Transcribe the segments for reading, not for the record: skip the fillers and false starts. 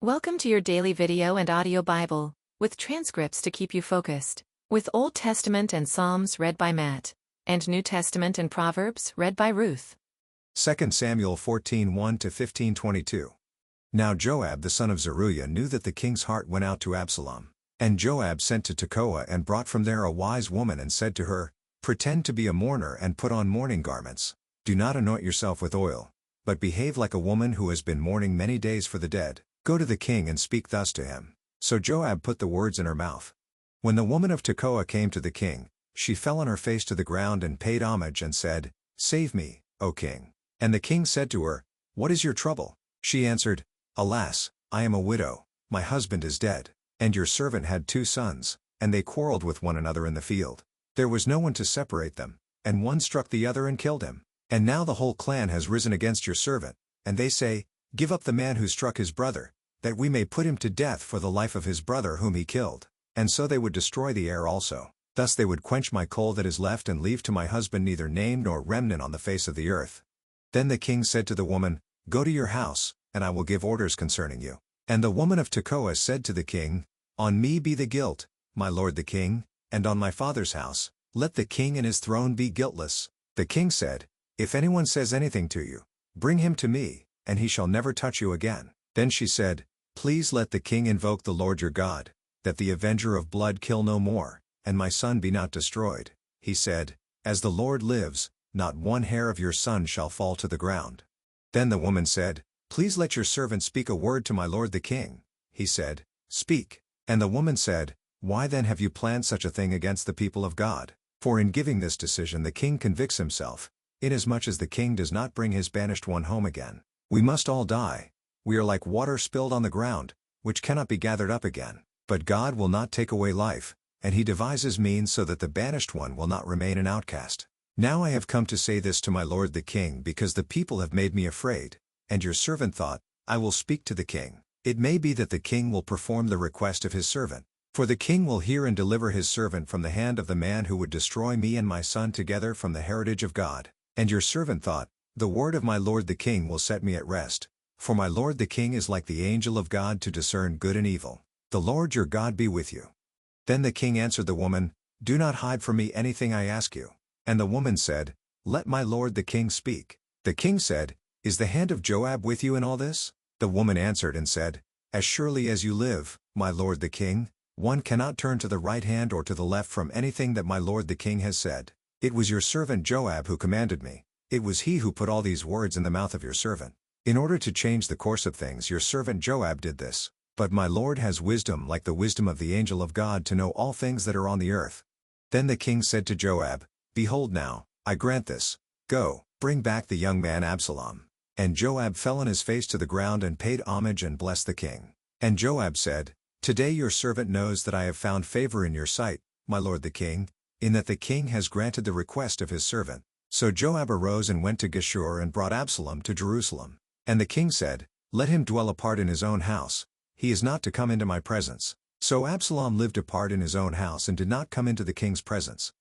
Welcome to your daily video and audio Bible, with transcripts to keep you focused, with Old Testament and Psalms read by Matt, and New Testament and Proverbs read by Ruth. 2 Samuel 14:1-15:22. Now Joab the son of Zeruiah knew that the king's heart went out to Absalom. And Joab sent to Tekoa and brought from there a wise woman and said to her, Pretend to be a mourner and put on mourning garments. Do not anoint yourself with oil, but behave like a woman who has been mourning many days for the dead. Go to the king and speak thus to him. So Joab put the words in her mouth. When the woman of Tekoa came to the king, she fell on her face to the ground and paid homage and said, Save me, O king. And the king said to her, What is your trouble? She answered, Alas, I am a widow, my husband is dead, and your servant had 2 sons, and they quarreled with one another in the field. There was no one to separate them, and one struck the other and killed him. And now the whole clan has risen against your servant, and they say, Give up the man who struck his brother, that we may put him to death for the life of his brother whom he killed. And so they would destroy the heir also. Thus they would quench my coal that is left and leave to my husband neither name nor remnant on the face of the earth. Then the king said to the woman, Go to your house, and I will give orders concerning you. And the woman of Tekoa said to the king, On me be the guilt, my lord the king, and on my father's house, let the king and his throne be guiltless. The king said, If anyone says anything to you, bring him to me, and he shall never touch you again. Then she said, Please let the king invoke the Lord your God, that the avenger of blood kill no more, and my son be not destroyed. He said, As the Lord lives, not one hair of your son shall fall to the ground. Then the woman said, Please let your servant speak a word to my lord the king. He said, Speak. And the woman said, Why then have you planned such a thing against the people of God? For in giving this decision the king convicts himself, inasmuch as the king does not bring his banished one home again. We must all die. We are like water spilled on the ground, which cannot be gathered up again. But God will not take away life, and he devises means so that the banished one will not remain an outcast. Now I have come to say this to my lord the king because the people have made me afraid, and your servant thought, I will speak to the king. It may be that the king will perform the request of his servant. For the king will hear and deliver his servant from the hand of the man who would destroy me and my son together from the heritage of God. And your servant thought, The word of my lord the king will set me at rest. For my lord the king is like the angel of God to discern good and evil. The Lord your God be with you. Then the king answered the woman, Do not hide from me anything I ask you. And the woman said, Let my lord the king speak. The king said, Is the hand of Joab with you in all this? The woman answered and said, As surely as you live, my lord the king, one cannot turn to the right hand or to the left from anything that my lord the king has said. It was your servant Joab who commanded me. It was he who put all these words in the mouth of your servant. In order to change the course of things your servant Joab did this. But my lord has wisdom like the wisdom of the angel of God to know all things that are on the earth. Then the king said to Joab, Behold now, I grant this. Go, bring back the young man Absalom. And Joab fell on his face to the ground and paid homage and blessed the king. And Joab said, Today your servant knows that I have found favor in your sight, my lord the king, in that the king has granted the request of his servant. So Joab arose and went to Geshur and brought Absalom to Jerusalem. And the king said, Let him dwell apart in his own house. He is not to come into my presence. So Absalom lived apart in his own house and did not come into the king's presence.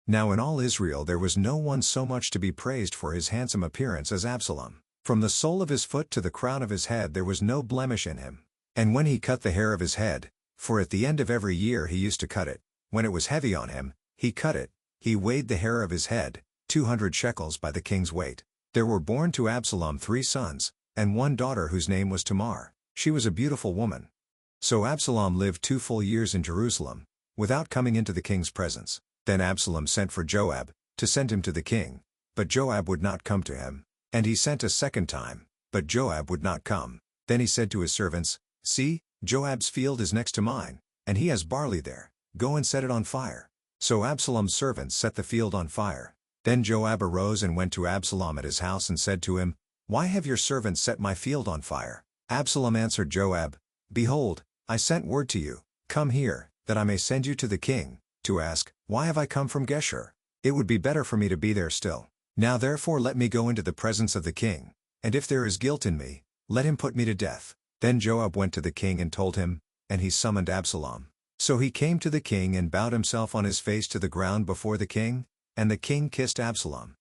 Now in all Israel there was no one so much to be praised for his handsome appearance as Absalom. From the sole of his foot to the crown of his head there was no blemish in him. And when he cut the hair of his head, for at the end of every year he used to cut it, when it was heavy on him, he cut it, he weighed the hair of his head, 200 shekels by the king's weight. There were born to Absalom 3 sons, and 1 daughter whose name was Tamar. She was a beautiful woman. So Absalom lived 2 full years in Jerusalem, without coming into the king's presence. Then Absalom sent for Joab, to send him to the king. But Joab would not come to him. And he sent a second time, but Joab would not come. Then he said to his servants, See, Joab's field is next to mine, and he has barley there. Go and set it on fire. So Absalom's servants set the field on fire. Then Joab arose and went to Absalom at his house and said to him, Why have your servants set my field on fire? Absalom answered Joab, Behold, I sent word to you, Come here, that I may send you to the king, to ask, Why have I come from Geshur? It would be better for me to be there still. Now therefore let me go into the presence of the king, and if there is guilt in me, let him put me to death. Then Joab went to the king and told him, and he summoned Absalom. So he came to the king and bowed himself on his face to the ground before the king, and the king kissed Absalom.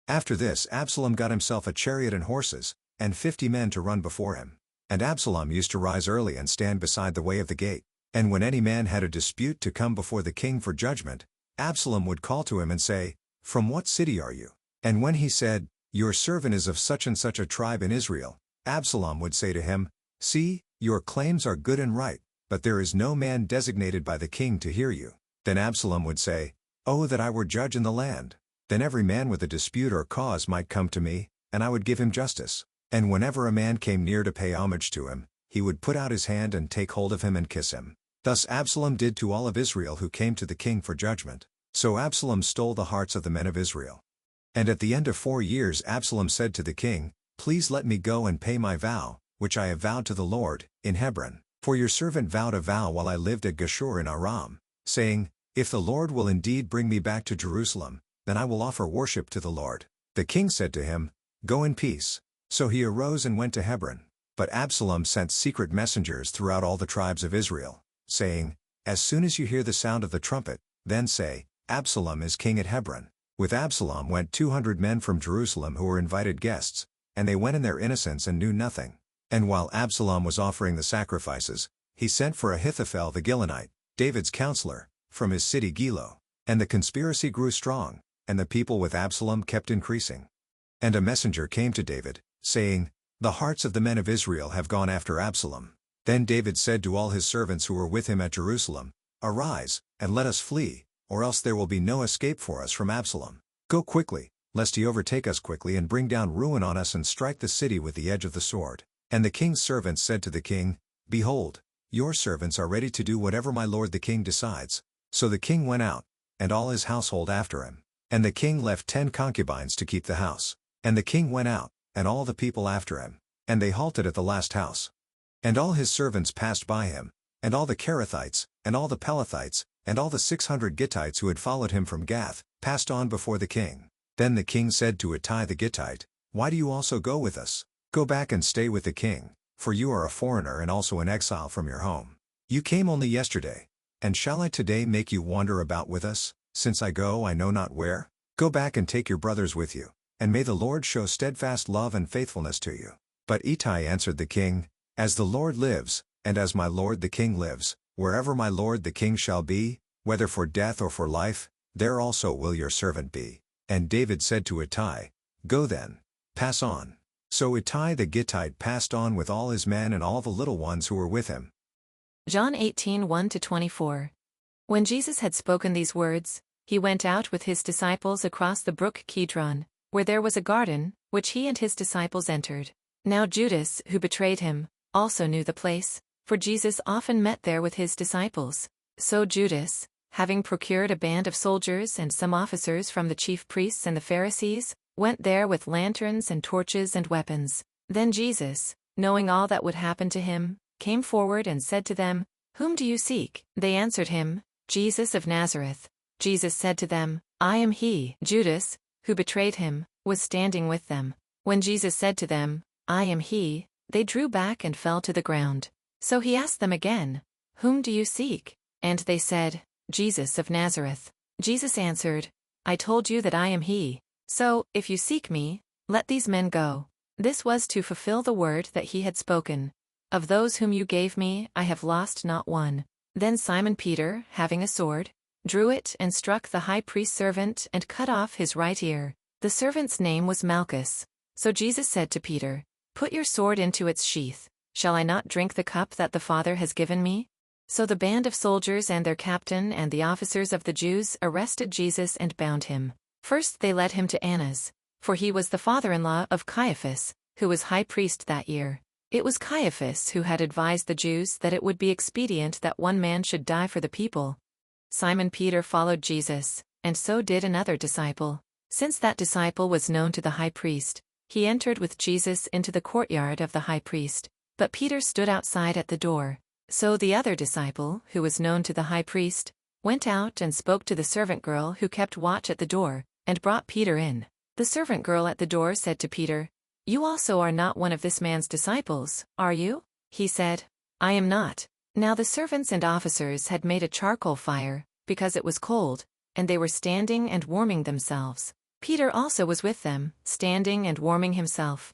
After this Absalom got himself a chariot and horses, and 50 men to run before him. And Absalom used to rise early and stand beside the way of the gate. And when any man had a dispute to come before the king for judgment, Absalom would call to him and say, "From what city are you?" And when he said, "Your servant is of such and such a tribe in Israel," Absalom would say to him, "See, your claims are good and right, but there is no man designated by the king to hear you." Then Absalom would say, "Oh, that I were judge in the land! Then every man with a dispute or cause might come to me, and I would give him justice." And whenever a man came near to pay homage to him, he would put out his hand and take hold of him and kiss him. Thus Absalom did to all of Israel who came to the king for judgment. So Absalom stole the hearts of the men of Israel. And at the end of 4 years Absalom said to the king, "Please let me go and pay my vow, which I have vowed to the Lord, in Hebron. For your servant vowed a vow while I lived at Geshur in Aram, saying, If the Lord will indeed bring me back to Jerusalem, then I will offer worship to the Lord." The king said to him, "Go in peace." So he arose and went to Hebron. But Absalom sent secret messengers throughout all the tribes of Israel, saying, "As soon as you hear the sound of the trumpet, then say, Absalom is king at Hebron." With Absalom went 200 men from Jerusalem who were invited guests, and they went in their innocence and knew nothing. And while Absalom was offering the sacrifices, he sent for Ahithophel the Gilonite, David's counselor, from his city Gilo. And the conspiracy grew strong, and the people with Absalom kept increasing. And a messenger came to David, saying, "The hearts of the men of Israel have gone after Absalom." Then David said to all his servants who were with him at Jerusalem, "Arise, and let us flee, or else there will be no escape for us from Absalom. Go quickly, lest he overtake us quickly and bring down ruin on us and strike the city with the edge of the sword." And the king's servants said to the king, "Behold, your servants are ready to do whatever my lord the king decides." So the king went out, and all his household after him. And the king left 10 concubines to keep the house. And the king went out, and all the people after him, and they halted at the last house. And all his servants passed by him, and all the Kerethites, and all the Pelethites, and all the 600 Gittites who had followed him from Gath, passed on before the king. Then the king said to Ittai the Gittite, "Why do you also go with us? Go back and stay with the king, for you are a foreigner and also an exile from your home. You came only yesterday, and shall I today make you wander about with us, since I go I know not where? Go back and take your brothers with you, and may the Lord show steadfast love and faithfulness to you." But Ittai answered the king, "As the Lord lives, and as my lord the king lives, wherever my lord the king shall be, whether for death or for life, there also will your servant be." And David said to Ittai, "Go then, pass on." So Ittai the Gittite passed on with all his men and all the little ones who were with him. John 18:1-24. When Jesus had spoken these words, he went out with his disciples across the brook Kidron, where there was a garden, which he and his disciples entered. Now Judas, who betrayed him, also knew the place, for Jesus often met there with his disciples. So Judas, having procured a band of soldiers and some officers from the chief priests and the Pharisees, went there with lanterns and torches and weapons. Then Jesus, knowing all that would happen to him, came forward and said to them, "Whom do you seek?" They answered him, "Jesus of Nazareth." Jesus said to them, "I am he." Judas, who betrayed him, was standing with them. When Jesus said to them, "I am he," they drew back and fell to the ground. So he asked them again, "Whom do you seek?" And they said, "Jesus of Nazareth." Jesus answered, "I told you that I am he. So, if you seek me, let these men go." This was to fulfill the word that he had spoken, "Of those whom you gave me, I have lost not one." Then Simon Peter, having a sword, drew it and struck the high priest's servant and cut off his right ear. The servant's name was Malchus. So Jesus said to Peter, "Put your sword into its sheath. Shall I not drink the cup that the Father has given me?" So the band of soldiers and their captain and the officers of the Jews arrested Jesus and bound him. First they led him to Annas, for he was the father-in-law of Caiaphas, who was high priest that year. It was Caiaphas who had advised the Jews that it would be expedient that one man should die for the people. Simon Peter followed Jesus, and so did another disciple. Since that disciple was known to the high priest, he entered with Jesus into the courtyard of the high priest, but Peter stood outside at the door. So the other disciple, who was known to the high priest, went out and spoke to the servant girl who kept watch at the door, and brought Peter in. The servant girl at the door said to Peter, "You also are not one of this man's disciples, are you?" He said, "I am not." Now the servants and officers had made a charcoal fire, because it was cold, and they were standing and warming themselves. Peter also was with them, standing and warming himself.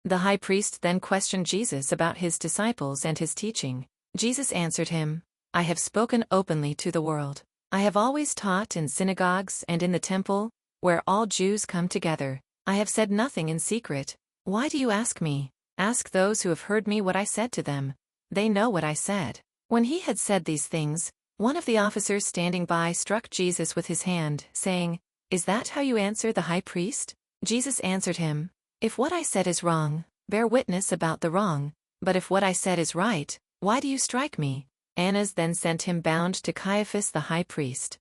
The high priest then questioned Jesus about his disciples and his teaching. Jesus answered him, I have spoken openly to the world. I have always taught in synagogues and in the temple, where all Jews come together. I have said nothing in secret. Why do you ask me? Ask those who have heard me what I said to them. They know what I said. When he had said these things, one of the officers standing by struck Jesus with his hand, saying, Is that how you answer the high priest? Jesus answered him, If what I said is wrong, bear witness about the wrong, but if what I said is right, why do you strike me? Annas then sent him bound to Caiaphas the high priest.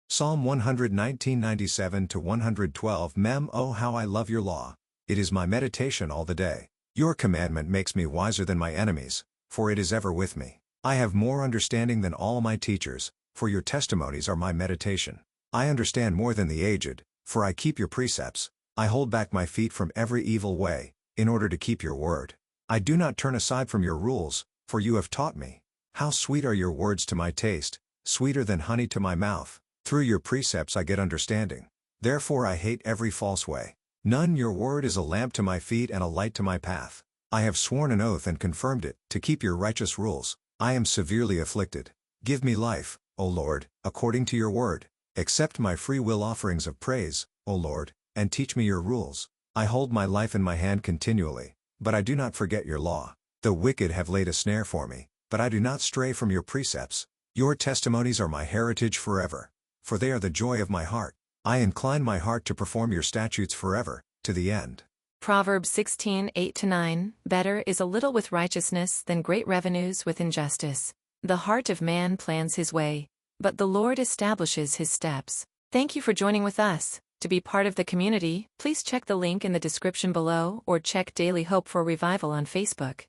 Psalm 119:97-112 Mem. Oh, how I love your law. It is my meditation all the day. Your commandment makes me wiser than my enemies, for it is ever with me. I have more understanding than all my teachers, for your testimonies are my meditation. I understand more than the aged, for I keep your precepts. I hold back my feet from every evil way, in order to keep your word. I do not turn aside from your rules, for you have taught me. How sweet are your words to my taste, sweeter than honey to my mouth. Through your precepts I get understanding. Therefore I hate every false way. Your word is a lamp to my feet and a light to my path. I have sworn an oath and confirmed it, to keep your righteous rules. I am severely afflicted. Give me life, O Lord, according to your word. Accept my free will offerings of praise, O Lord, and teach me your rules. I hold my life in my hand continually, but I do not forget your law. The wicked have laid a snare for me, but I do not stray from your precepts. Your testimonies are my heritage forever, for they are the joy of my heart. I incline my heart to perform your statutes forever, to the end. Proverbs 16:8-9 Better is a little with righteousness than great revenues with injustice. The heart of man plans his way, but the Lord establishes his steps. Thank you for joining with us. To be part of the community, please check the link in the description below or check Daily Hope for Revival on Facebook.